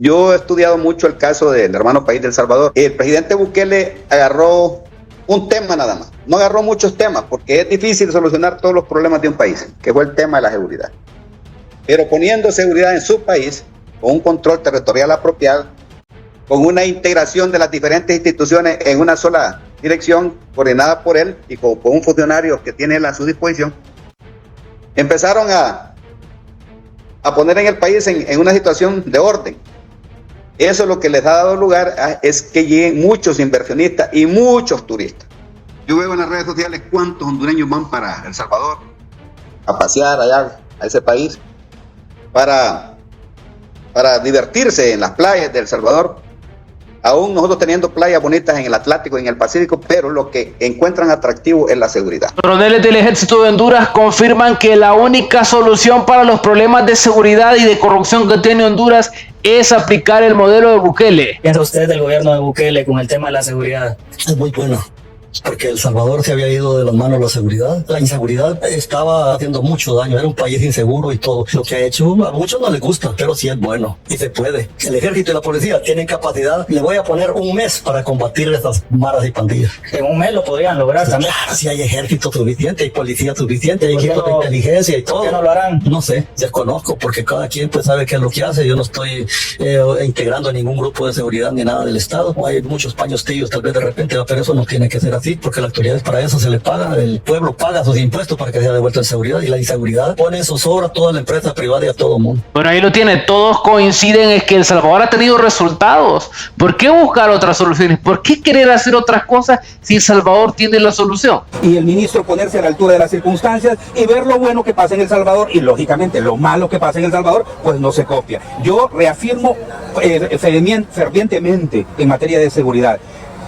Yo he estudiado mucho el caso del hermano país de El Salvador. El presidente Bukele agarró un tema nada más. No agarró muchos temas porque es difícil solucionar todos los problemas de un país, que fue el tema de la seguridad. Pero poniendo seguridad en su país, con un control territorial apropiado, con una integración de las diferentes instituciones en una sola dirección, coordinada por él y con un funcionario que tiene él a su disposición, empezaron a poner en el país en una situación de orden. Eso es lo que les ha dado lugar es que lleguen muchos inversionistas y muchos turistas. Yo veo en las redes sociales cuántos hondureños van para El Salvador a pasear allá a ese país para divertirse en las playas de El Salvador. Aún nosotros teniendo playas bonitas en el Atlántico y en el Pacífico, pero lo que encuentran atractivo es la seguridad. Coroneles del Ejército de Honduras confirman que la única solución para los problemas de seguridad y de corrupción que tiene Honduras es aplicar el modelo de Bukele. ¿Qué piensa usted del gobierno de Bukele con el tema de la seguridad? Es muy bueno, porque El Salvador se había ido de las manos la seguridad. La inseguridad estaba haciendo mucho daño, era un país inseguro y todo. Lo que ha hecho a muchos no les gusta, pero sí es bueno y se puede. El ejército y la policía tienen capacidad. Le voy a poner un mes para combatir estas maras y pandillas. En un mes lo podrían lograr Pues también. claro, si hay ejército suficiente, hay policía suficiente, hay ¿Por qué equipos de no- inteligencia y todo. ¿Por qué no lo harán? No sé, desconozco, porque cada quien pues sabe qué es lo que hace. Yo no estoy integrando ningún grupo de seguridad ni nada del Estado. Hay muchos paños tibios tal vez de repente, pero eso no tiene que ser así, porque la autoridad para eso se le paga, el pueblo paga sus impuestos para que sea devuelto en seguridad, y la inseguridad pone en zozobra a toda la empresa privada y a todo el mundo. Bueno, ahí lo tiene, todos coinciden en que El Salvador ha tenido resultados. ¿Por qué buscar otras soluciones? ¿Por qué querer hacer otras cosas si El Salvador tiene la solución? Y el ministro ponerse a la altura de las circunstancias y ver lo bueno que pasa en El Salvador y lógicamente lo malo que pasa en El Salvador, pues no se copia. Yo reafirmo fervientemente en materia de seguridad.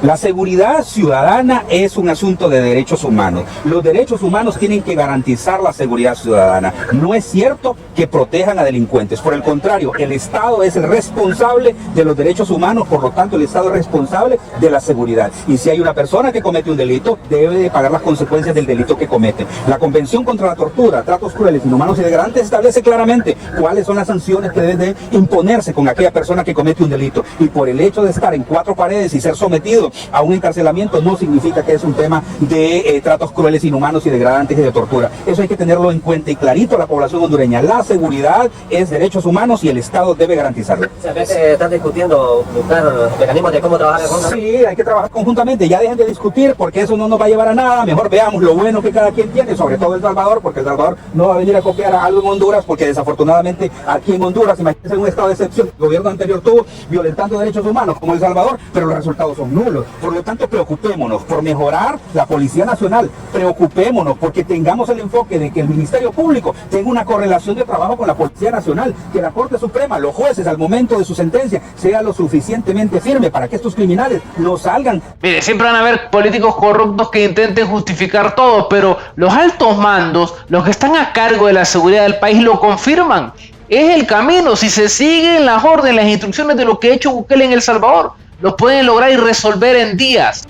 La seguridad ciudadana es un asunto de derechos humanos. Los derechos humanos tienen que garantizar la seguridad ciudadana. No es cierto que protejan a delincuentes. Por el contrario, el Estado es el responsable de los derechos humanos, por lo tanto el Estado es responsable de la seguridad. Y si hay una persona que comete un delito, debe de pagar las consecuencias del delito que comete. La Convención contra la Tortura, Tratos Crueles, Inhumanos y Degradantes establece claramente cuáles son las sanciones que deben de imponerse con aquella persona que comete un delito. Y por el hecho de estar en cuatro paredes y ser sometido a un encarcelamiento no significa que es un tema de tratos crueles, inhumanos y degradantes y de tortura. Eso hay que tenerlo en cuenta y clarito a la población hondureña. La seguridad es derechos humanos y el Estado debe garantizarlo. A veces están discutiendo buscar mecanismos de cómo trabajar juntos. Sí, hay que trabajar conjuntamente. Ya dejen de discutir porque eso no nos va a llevar a nada. Mejor veamos lo bueno que cada quien tiene, sobre todo El Salvador, porque El Salvador no va a venir a copiar algo en Honduras, porque desafortunadamente aquí en Honduras, imagínense un estado de excepción, el gobierno anterior tuvo violentando derechos humanos como El Salvador, pero los resultados son nulos. Por lo tanto, preocupémonos por mejorar la Policía Nacional, preocupémonos porque tengamos el enfoque de que el Ministerio Público tenga una correlación de trabajo con la Policía Nacional, que la Corte Suprema, los jueces al momento de su sentencia, sea lo suficientemente firme para que estos criminales no salgan. Mire, siempre van a haber políticos corruptos que intenten justificar todo, pero los altos mandos, los que están a cargo de la seguridad del país, lo confirman. Es el camino. Si se siguen las órdenes, las instrucciones de lo que ha hecho Bukele en El Salvador, lo pueden lograr y resolver en días.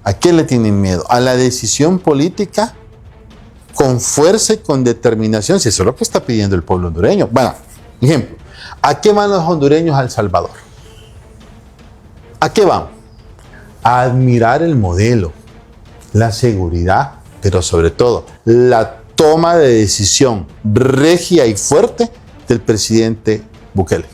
¿A qué le tienen miedo? A la decisión política con fuerza y con determinación, si eso es lo que está pidiendo el pueblo hondureño. Bueno, ejemplo, ¿a qué van los hondureños a El Salvador? ¿A qué van? A admirar el modelo, la seguridad, pero sobre todo la toma de decisión regia y fuerte del presidente Bukele.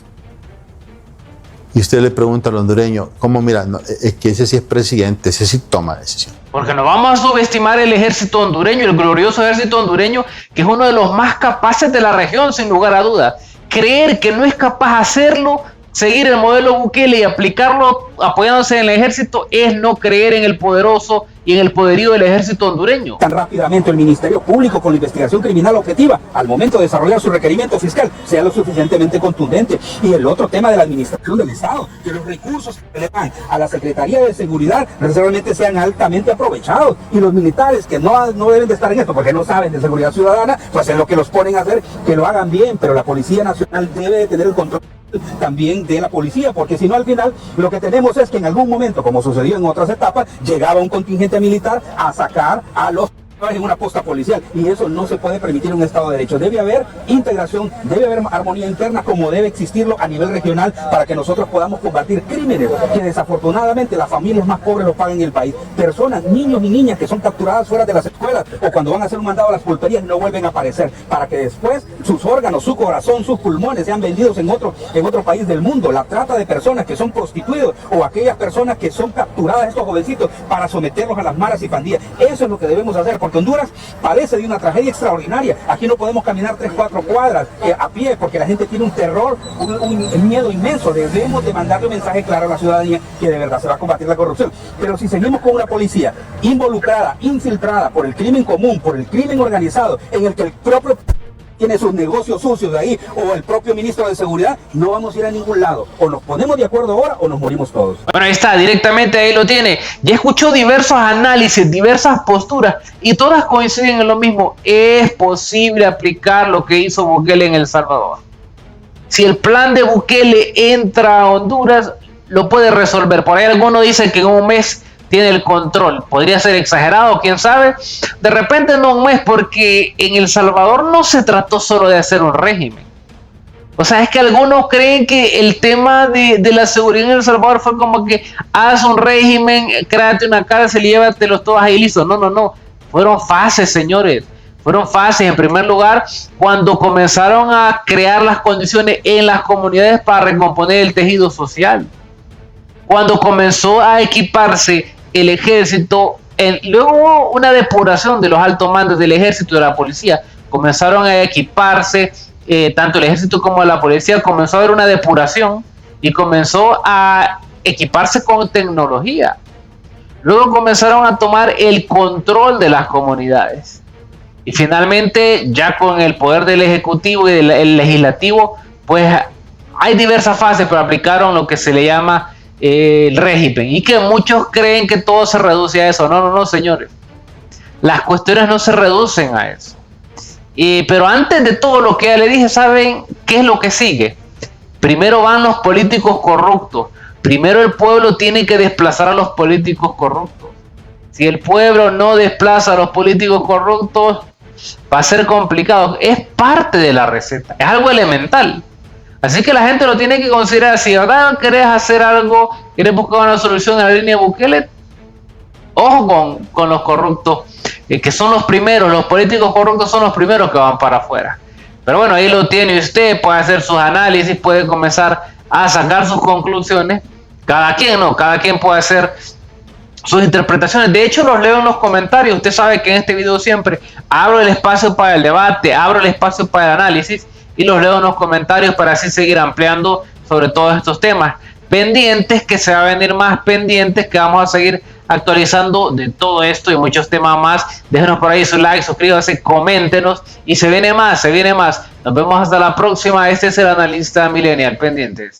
Y usted le pregunta al hondureño, ¿cómo mira? No, es que ese sí es presidente, ese sí toma decisión. Porque no vamos a subestimar el ejército hondureño, el glorioso ejército hondureño, que es uno de los más capaces de la región, sin lugar a dudas. Creer que no es capaz de hacerlo, seguir el modelo Bukele y aplicarlo apoyándose en el ejército, es no creer en el poderoso y en el poderío del ejército hondureño. Tan rápidamente el Ministerio Público con la investigación criminal objetiva al momento de desarrollar su requerimiento fiscal sea lo suficientemente contundente. Y el otro tema de la administración del Estado, que los recursos que le dan a la Secretaría de Seguridad realmente sean altamente aprovechados, y los militares que no deben de estar en esto porque no saben de seguridad ciudadana, pues es lo que los ponen a hacer, que lo hagan bien, pero la Policía Nacional debe de tener el control también de la policía, porque si no al final lo que tenemos es que en algún momento, como sucedió en otras etapas, llegaba un contingente militar a sacar a los en una posta policial, y eso no se puede permitir en un Estado de Derecho. Debe haber integración, debe haber armonía interna como debe existirlo a nivel regional para que nosotros podamos combatir crímenes que desafortunadamente las familias más pobres lo pagan en el país. Personas, niños y niñas que son capturadas fuera de las escuelas o cuando van a hacer un mandado a las pulperías no vuelven a aparecer, para que después sus órganos, su corazón, sus pulmones sean vendidos en otro país del mundo. La trata de personas que son prostituidos o aquellas personas que son capturadas, estos jovencitos, para someterlos a las maras y pandillas. Eso es lo que debemos hacer, porque Honduras padece de una tragedia extraordinaria. Aquí no podemos caminar 3-4 cuadras a pie porque la gente tiene un terror, un miedo inmenso. Debemos de mandarle un mensaje claro a la ciudadanía que de verdad se va a combatir la corrupción. Pero si seguimos con una policía involucrada, infiltrada por el crimen común, por el crimen organizado, en el que el propio tiene sus negocios sucios de ahí, o el propio ministro de Seguridad, no vamos a ir a ningún lado. O nos ponemos de acuerdo ahora o nos morimos todos. Bueno, ahí está, directamente ahí lo tiene. Ya escuchó diversos análisis, diversas posturas, y todas coinciden en lo mismo. Es posible aplicar lo que hizo Bukele en El Salvador. Si el plan de Bukele entra a Honduras, lo puede resolver. Por ahí alguno dice que en un mes tiene el control. Podría ser exagerado, quién sabe. De repente no un mes, porque en El Salvador no se trató solo de hacer un régimen. O sea, es que algunos creen que el tema de la seguridad en El Salvador fue como que haz un régimen, créate una cárcel y llévatelos todos ahí listos. No, no, no. Fueron fases, señores. Fueron fases. En primer lugar, cuando comenzaron a crear las condiciones en las comunidades para recomponer el tejido social. Cuando comenzó a equiparse el ejército, luego hubo una depuración de los altos mandos del ejército y de la policía. Comenzaron a equiparse, tanto el ejército como la policía, comenzó a haber una depuración y comenzó a equiparse con tecnología. Luego comenzaron a tomar el control de las comunidades. Y finalmente, ya con el poder del ejecutivo y del legislativo, pues hay diversas fases, pero aplicaron lo que se le llama el régimen, y que muchos creen que todo se reduce a eso. No, no, no, señores, las cuestiones no se reducen a eso. Pero antes de todo lo que ya le dije, ¿saben qué es lo que sigue? Primero van los políticos corruptos. Primero el pueblo tiene que desplazar a los políticos corruptos. Si el pueblo no desplaza a los políticos corruptos, va a ser complicado. Es parte de la receta, es algo elemental. Así que la gente lo tiene que considerar. Si de verdad querés hacer algo, querés buscar una solución en la línea de Bukele, ojo con los corruptos, que son los primeros. Los políticos corruptos son los primeros que van para afuera. Pero bueno, ahí lo tiene usted, puede hacer sus análisis, puede comenzar a sacar sus conclusiones. Cada quien puede hacer sus interpretaciones. De hecho, los leo en los comentarios. Usted sabe que en este video siempre abro el espacio para el debate, abro el espacio para el análisis, y los leo en los comentarios para así seguir ampliando sobre todos estos temas. Pendientes, que se va a venir más, pendientes, que vamos a seguir actualizando de todo esto y muchos temas más. Déjenos por ahí su like, suscríbase, coméntenos, y se viene más, se viene más. Nos vemos hasta la próxima. Este es el Analista Millennial. Pendientes.